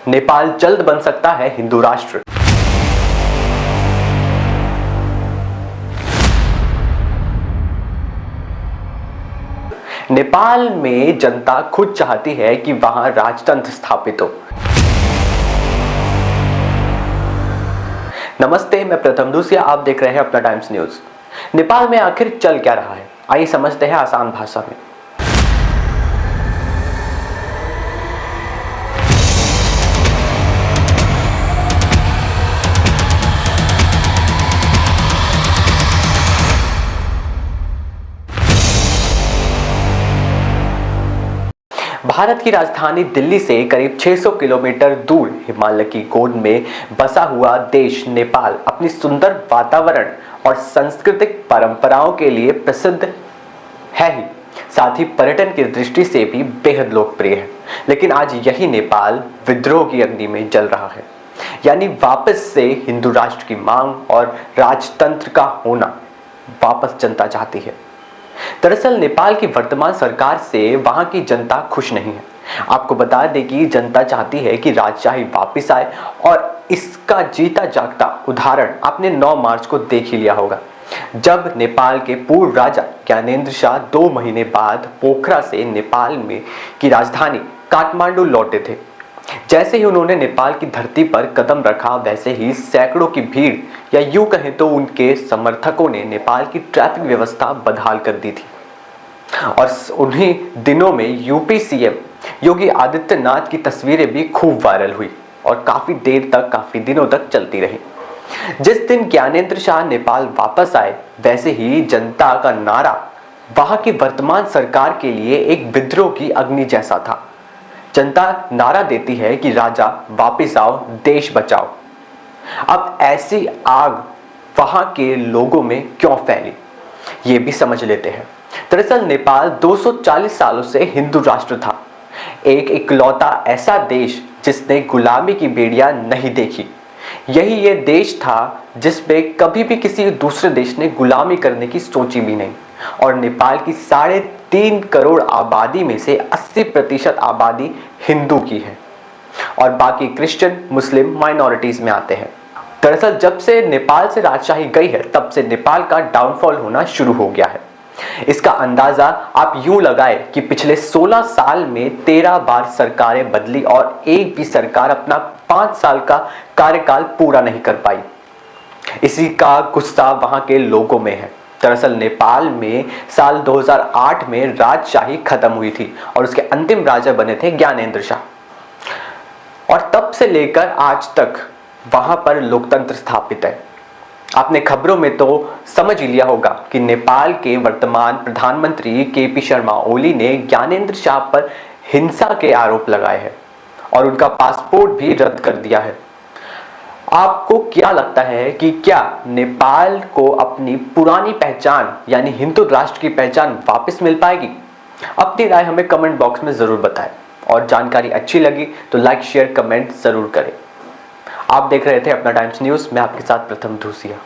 नेपाल जल्द बन सकता है हिंदू राष्ट्र। नेपाल में जनता खुद चाहती है कि वहां राजतंत्र स्थापित हो। नमस्ते, मैं प्रथम दूसिया, आप देख रहे हैं अपना टाइम्स न्यूज। नेपाल में आखिर चल क्या रहा है, आइए समझते हैं आसान भाषा में। भारत की राजधानी दिल्ली से करीब 600 किलोमीटर दूर हिमालय की गोद में बसा हुआ देश नेपाल अपनी सुंदर वातावरण और सांस्कृतिक परंपराओं के लिए प्रसिद्ध है ही, साथ ही पर्यटन की दृष्टि से भी बेहद लोकप्रिय है। लेकिन आज यही नेपाल विद्रोह की अग्नि में जल रहा है, यानी वापस से हिंदू राष्ट्र की मांग और राजतंत्र का होना वापस जनता चाहती है। दरअसल नेपाल की वर्तमान सरकार से वहां की जनता खुश नहीं है। आपको बता दें कि जनता चाहती है कि राजशाही वापस आए और इसका जीता जागता उदाहरण आपने 9 मार्च को देख ही लिया होगा, जब नेपाल के पूर्व राजा ज्ञानेंद्र शाह 2 महीने बाद पोखरा से नेपाल में की राजधानी काठमांडू लौटे थे। जैसे ही उन्होंने नेपाल की धरती पर कदम रखा, वैसे ही सैकड़ों की भीड़ या यूं कहें तो उनके समर्थकों ने नेपाल की ट्रैफिक व्यवस्था बदहाल कर दी थी। और उन्हीं दिनों में यूपी सीएम योगी आदित्यनाथ की तस्वीरें भी खूब वायरल हुई और काफी दिनों तक चलती रही। जिस दिन ज्ञानेंद्र शाह नेपाल वापस आए, वैसे ही जनता का नारा वहां की वर्तमान सरकार के लिए एक विद्रोह की अग्नि जैसा था। जनता नारा देती है कि राजा वापस आओ, देश बचाओ। अब ऐसी आग वहां के लोगों में क्यों फैली, ये भी समझ लेते हैं। दरअसल नेपाल 240 सालों से हिंदू राष्ट्र था, एक इकलौता ऐसा देश जिसने गुलामी की बेड़ियां नहीं देखी। यही ये देश था जिसमें कभी भी किसी दूसरे देश ने गुलामी करने की सोची भी नहीं। और नेपाल की 3.5 करोड़ आबादी में से 80% आबादी हिंदू की है और बाकी क्रिश्चियन, मुस्लिम माइनॉरिटीज में आते हैं। दरअसल जब से नेपाल से राजशाही गई है, तब से नेपाल का डाउनफॉल होना शुरू हो गया है। इसका अंदाजा आप यूं लगाए कि पिछले 16 साल में 13 बार सरकारें बदली और एक भी सरकार अपना 5 साल का कार्यकाल पूरा नहीं कर पाई। इसी का गुस्सा वहां के लोगों में है। दरअसल नेपाल में साल 2008 में राजशाही खत्म हुई थी और उसके अंतिम राजा बने थे ज्ञानेंद्र शाह, और तब से लेकर आज तक वहां पर लोकतंत्र स्थापित है। आपने खबरों में तो समझ ही लिया होगा कि नेपाल के वर्तमान प्रधानमंत्री केपी शर्मा ओली ने ज्ञानेंद्र शाह पर हिंसा के आरोप लगाए हैं और उनका पासपोर्ट भी रद्द कर दिया है। आपको क्या लगता है कि क्या नेपाल को अपनी पुरानी पहचान यानी हिंदू राष्ट्र की पहचान वापस मिल पाएगी? अपनी राय हमें कमेंट बॉक्स में जरूर बताएं और जानकारी अच्छी लगी तो लाइक, शेयर, कमेंट जरूर करें। आप देख रहे थे अपना टाइम्स न्यूज, मैं आपके साथ प्रथम दूसिया।